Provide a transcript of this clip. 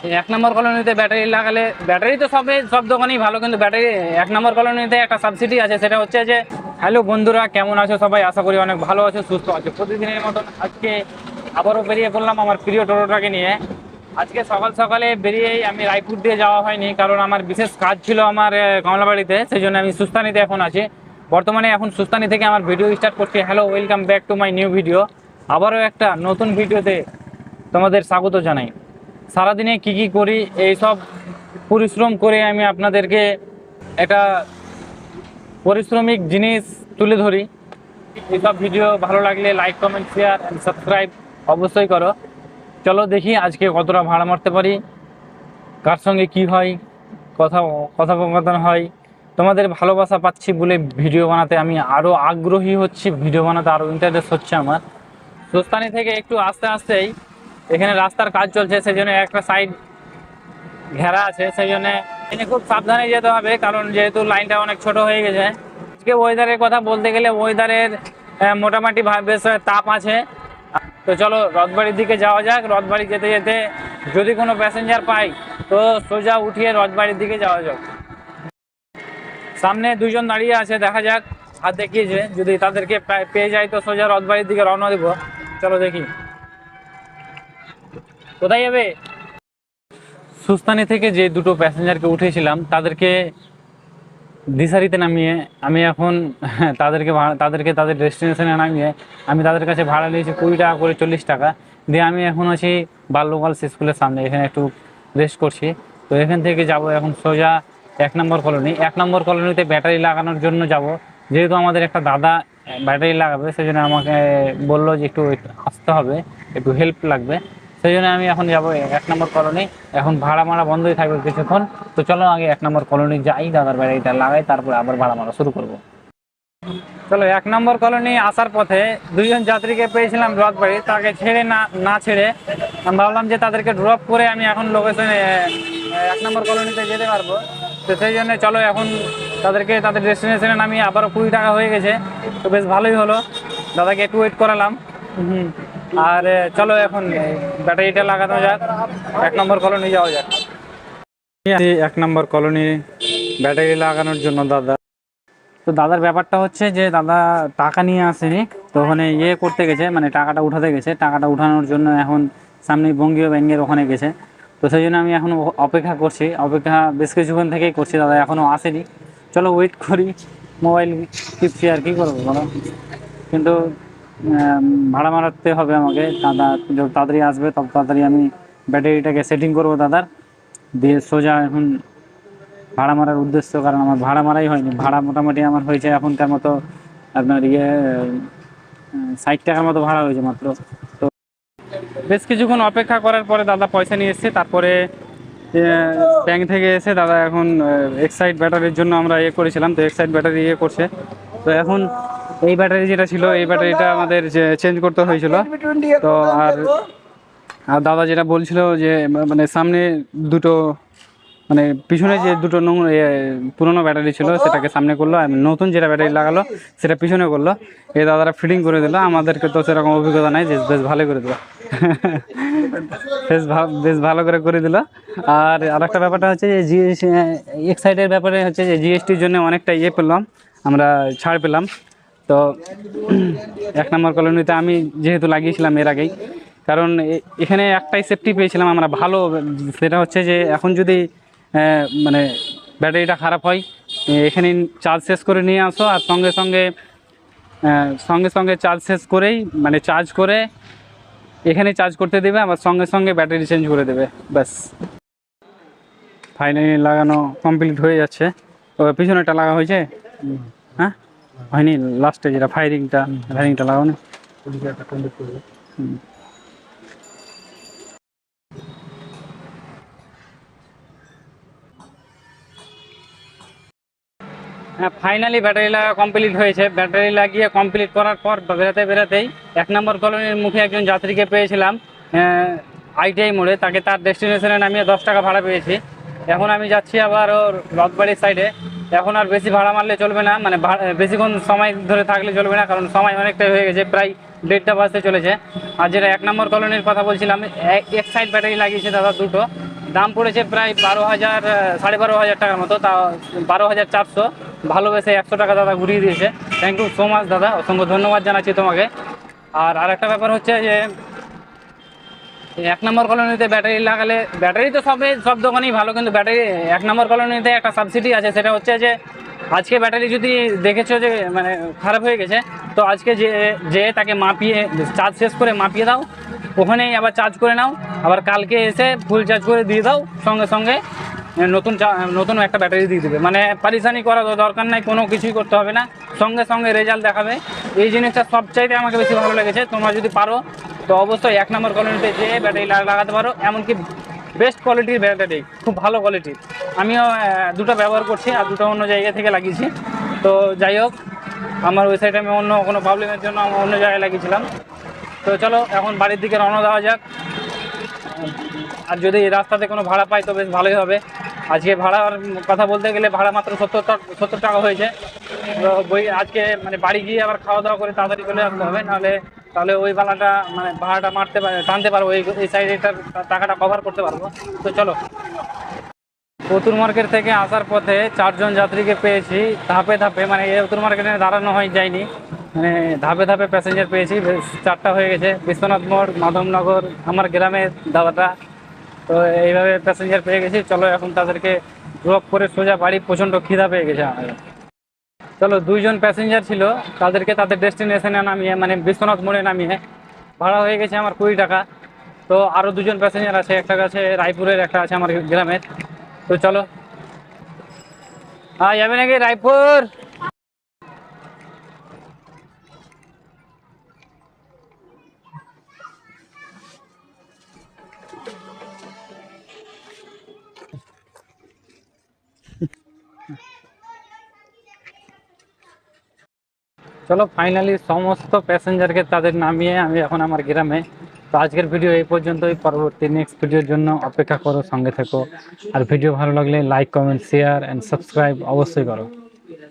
এক নম্বর কলোনিতে ব্যাটারি লাগালে, ব্যাটারি তো সব দোকানেই ভালো, কিন্তু ব্যাটারি এক নম্বর কলোনিতে একটা সাবসিডি আছে, সেটা হচ্ছে যে হ্যালো বন্ধুরা, কেমন আছো সবাই? আশা করি অনেক ভালো আছো, সুস্থ আছো। প্রতিদিনের মতন আজকে আবারও বেরিয়ে পড়লাম আমার প্রিয় টোটোটাকে নিয়ে। আজকে সকাল সকালে বেরিয়েই আমি রায়পুর দিয়ে যাওয়া হয়নি, কারণ আমার বিশেষ কাজ ছিল আমার কমলাবাড়িতে, সেই জন্য আমি সুস্তানিতে এখন আছি। বর্তমানে এখন সুস্তানি থেকে আমার ভিডিও স্টার্ট করছি। Hello, welcome back to my new video. আবারও একটা নতুন ভিডিওতে তোমাদের স্বাগত জানাই। সারাদিনে কি কি করি এই সব পরিশ্রম করে আমি আপনাদেরকে একটা পরিশ্রমিক জিনিস তুলে ধরি। এইসব ভিডিও ভালো লাগলে like, comment, share and subscribe অবশ্যই করো। চলো দেখি আজকে কতটা ভাড়া মারতে পারি, কার সঙ্গে কি হয়, কথোপকথন হয়। তোমাদের ভালোবাসা পাচ্ছি বলে ভিডিও বানাতে আমি আরও আগ্রহী হচ্ছি, ভিডিও বানাতে আরও ইন্টারেস্ট হচ্ছে আমার। সুস্তানি থেকে একটু আস্তে আস্তেই এখানে রাস্তার কাজ চলছে, সেই জন্য একটা সাইড ঘেরা আছে, সেই জন্য খুব সাবধানে যেতে হবে, কারণ যেহেতু লাইনটা অনেক ছোট হয়ে গেছে। আজকে ওয়েদারের কথা বলতে গেলে ওয়েদারের মোটামুটি বেশ তাপ আছে। তো চলো রথবাড়ির দিকে যাওয়া যাক। রথবাড়ি যেতে যেতে যদি কোনো প্যাসেঞ্জার পাই তো সোজা উঠিয়ে রথবাড়ির দিকে যাওয়া যাক। সামনে দুজন দাঁড়িয়ে আছে, দেখা যাক, হাত দেখিয়েছে, যদি তাদেরকে পেয়ে যাই তো সোজা রথবাড়ির দিকে রওনা দেবো। চলো দেখি কোথায় যাবে। সুস্তানি থেকে যে দুটো প্যাসেঞ্জারকে উঠেছিলাম তাদেরকে দিশারিতে নামিয়ে আমি এখন তাদেরকে তাদের ডেস্টিনেশনে নামিয়ে আমি তাদের কাছে ভাড়া নিয়েছি 20 টাকা করে, 40 টাকা দিয়ে। আমি এখন আছি বাল্যকাল স্কুলের সামনে, এখানে একটু রেস্ট করছি। তো এখান থেকে যাব এখন সোজা 1 নম্বর কলোনি। 1 নম্বর কলোনিতে ব্যাটারি লাগানোর জন্য যাব, যেহেতু আমাদের একটা দাদা ব্যাটারি লাগাবে, সেই জন্য আমাকে বললো যে একটু আসতে হবে, একটু হেল্প লাগবে। সেই জন্য আমি এখন যাবো 1 নম্বর কলোনি। এখন ভাড়া মারা বন্ধই থাকবে কিছুক্ষণ। তো চলো আগে 1 নম্বর কলোনি যাই, দাদার ব্যাটারিটা লাগাই, তারপরে আবার ভাড়া মারা শুরু করব। চলো 1 নম্বর কলোনি আসার পথে দুইজন যাত্রীকে পেয়েছিলাম রথবাড়ি, তাকে ছেড়ে না ছেড়ে আমি ভাবলাম যে তাদেরকে ড্রপ করে আমি এখন লোকেশনে 1 নম্বর কলোনিতে যেতে পারবো। তো সেই জন্য চলো এখন তাদেরকে তাদের ডেস্টিনেশনে নামিয়ে আবারও 20 টাকা হয়ে গেছে, তো বেশ ভালোই হলো। দাদাকে একটু ওয়েট করালাম। আর চলো এখন ব্যাটারিটা লাগানো যাক, 1 নম্বর কলোনি যাওয়া যাক। 1 নম্বর কলোনি ব্যাটারি লাগানোর জন্য দাদা। তো দাদার ব্যাপারটা হচ্ছে যে দাদা টাকা নিয়ে আসেনি, তো ওখানে করতে গেছে, মানে টাকাটা উঠাতে গেছে। টাকাটা উঠানোর জন্য এখন সামনে বঙ্গীয় ব্যাংকের ওখানে গেছে। তো সেই জন্য আমি এখন অপেক্ষা করছি, অপেক্ষা বেশ কিছুক্ষণ থেকেই করছি, দাদা এখনও আসেনি। চলো ওয়েট করি, মোবাইল টিপছি, আর কি করবো বলো। কিন্তু ভাড়া মারাতে হবে আমাকে, দাদা যত তাড়াতাড়ি আসবে তত তাড়াতাড়ি আমি ব্যাটারিটাকে সেটিং করবো দাদার, দিয়ে সোজা এখন ভাড়া মারার উদ্দেশ্য। কারণ আমার ভাড়া মারাই হয়নি, ভাড়া মোটামুটি আমার হয়েছে এখনকার মতো আপনার 60 টাকার মতো ভাড়া হয়েছে মাত্র। তো বেশ কিছুক্ষণ অপেক্ষা করার পরে দাদা পয়সা নিয়ে এসছে, তারপরে ব্যাংক থেকে এসে দাদা এখন এক্সাইড ব্যাটারির জন্য আমরা করেছিলাম, তো এক্সাইড ব্যাটারি করছে। তো এখন এই ব্যাটারি যেটা ছিল এই ব্যাটারিটা আমাদের চেঞ্জ করতে হয়েছিল। তো আর দাদা যেটা বলছিল যে মানে সামনে দুটো, মানে পিছনে যে দুটো পুরোনো ব্যাটারি ছিল সেটাকে সামনে করলো, আর নতুন যেটা ব্যাটারি লাগালো সেটা পিছনে করলো। এই দাদারা ফিটিং করে দিল, আমাদেরকে তো সেরকম অভিজ্ঞতা নাই, যে বেশ ভালো করে দিল বেশ ভালো করে দিল। আর আরেকটা ব্যাপারটা হচ্ছে যে এক্সাইডের ব্যাপারে হচ্ছে যে জিএসটির জন্য অনেকটা পেলাম, আমরা ছাড় পেলাম। তো 1 নম্বর কলোনিতে আমি যেহেতু লাগিয়েছিলাম এর আগেই, কারণ এখানে একটাই সেফটি পেয়েছিলাম আমরা ভালো, সেটা হচ্ছে যে এখন যদি মানে ব্যাটারিটা খারাপ হয়, এখানে চার্জ শেষ করে নিয়ে আসো, আর সঙ্গে সঙ্গে চার্জ শেষ করেই, মানে চার্জ করে এখানে চার্জ করতে দেবে, আবার সঙ্গে সঙ্গে ব্যাটারি চেঞ্জ করে দেবে, ব্যাস। ফাইনালি লাগানো কমপ্লিট হয়ে যাচ্ছে। তো পিছনেটা লাগা হয়েছে, হ্যাঁ হয়নি, লাস্টে যেটা ফায়ারিংটা লাগানো। হ্যাঁ, ফাইনালি ব্যাটারি লাগা কমপ্লিট হয়েছে। ব্যাটারি লাগিয়ে কমপ্লিট করার পর বেরোতেই 1 নম্বর কলোনির মুখে একজন যাত্রীকে পেয়েছিলাম আইটিআই মোড়ে, তাকে তার ডেস্টিনেশনে নামিয়ে 10 টাকা ভাড়া পেয়েছি। এখন আমি যাচ্ছি আবার ওর রথবাড়ির সাইডে। এখন আর বেশি ভাড়া মারলে চলবে না, মানে বেশিক্ষণ সময় ধরে থাকলে চলবে না, কারণ সময় অনেকটাই হয়ে গেছে, প্রায় 1:30টা বাজতে চলেছে। আর যেটা 1 নম্বর কলোনির কথা বলছিলাম, এক সাইড ব্যাটারি লাগিয়েছে দাদা দুটো, দাম পড়েছে প্রায় 12,000 12,500 টাকার মতো, তা 12,400। ভালোবেসে 100 টাকা দাদা ঘুরিয়ে দিয়েছে। থ্যাংক ইউ সো মাচ দাদা, অসংখ্য ধন্যবাদ জানাচ্ছি তোমাকে। আর আরেকটা ব্যাপার হচ্ছে যে 1 নম্বর কলোনিতে ব্যাটারি লাগালে, ব্যাটারি তো সব দোকানেই ভালো, কিন্তু ব্যাটারি 1 নম্বর কলোনিতে একটা সাবসিডি আছে, সেটা হচ্ছে যে আজকে ব্যাটারি যদি দেখেছো যে মানে খারাপ হয়ে গেছে, তো আজকে যে তাকে মাপিয়ে চার্জ শেষ করে মাপিয়ে দাও, ওখানেই আবার চার্জ করে নাও, আবার কালকে এসে ফুল চার্জ করে দিয়ে দাও, সঙ্গে সঙ্গে নতুন একটা ব্যাটারি দিয়ে দেবে। মানে পারিশানি করা দরকার নাই, কোনো কিছুই করতে হবে না, সঙ্গে সঙ্গে রেজাল্ট দেখাবে। এই জিনিসটা সবচাইতে আমাকে বেশি ভালো লেগেছে। তোমরা যদি পারো তো অবশ্যই 1 নম্বর কলোনিতে যে ব্যাটারি লাগাতে পারো, এমনকি বেস্ট কোয়ালিটির ব্যাটারি, খুব ভালো কোয়ালিটির। আমিও দুটো ব্যবহার করছি, আর দুটো অন্য জায়গা থেকে লাগিয়েছি। তো যাই হোক, আমার ওই সাইডে আমি অন্য কোনো প্রবলেমের জন্য আমি অন্য জায়গায় লাগিয়েছিলাম। তো চলো এখন বাড়ির দিকে রওনা দেওয়া যাক। আর যদি এই রাস্তাতে কোনো ভাড়া পাই তো বেশ ভালোই হবে। আজকে ভাড়ার কথা বলতে গেলে ভাড়া মাত্র 70 টাকা হয়েছে। তো আজকে মানে বাড়ি গিয়ে আবার খাওয়া দাওয়া করে তাড়াতাড়ি চলে আসতে হবে, তাহলে ওই বেলাটা মানে ভাড়াটা টানতে পারবো, এই সাইডেটার টাকাটা কভার করতে পারবো। তো চলো। পতুর মার্কেট থেকে আসার পথে 4জন যাত্রীকে পেয়েছি ধাপে ধাপে, মানে এই পতুর মার্কেটে দাঁড়ানো যায়নি, মানে ধাপে ধাপে প্যাসেঞ্জার পেয়েছি। বেশ 4টা হয়ে গেছে, বিশ্বনাথ মোড়, মাধবনগর, আমার গ্রামের দাদাটা। তো এইভাবে প্যাসেঞ্জার পেয়ে গেছি। চলো এখন তাদেরকে ড্রপ করে সোজা বাড়ি, প্রচণ্ড খিদা পেয়ে গেছে আমাদের। চলো, 2জন প্যাসেঞ্জার ছিল, তাদেরকে তাদের ডেস্টিনেশনে নামিয়ে, মানে বিশ্বনাথ মোড়ে নামিয়ে ভাড়া হয়ে গেছে আমার 20 টাকা। তো আরও 2জন প্যাসেঞ্জার আছে, একটা আছে রায়পুরের, একটা আছে আমার গ্রামের। তো চলো, হ্যাঁ যাবে নাকি রায়পুর? চলো, ফাইনালি সমস্ত প্যাসেঞ্জারকে তাদের নামিয়ে আমি এখন আমার গ্রামে। তো আজকের ভিডিও এই পর্যন্তই, পরবর্তী নেক্সট ভিডিওর জন্য অপেক্ষা করো, সঙ্গে থেকো। আর ভিডিও ভালো লাগলে like, comment, share and subscribe অবশ্যই করো।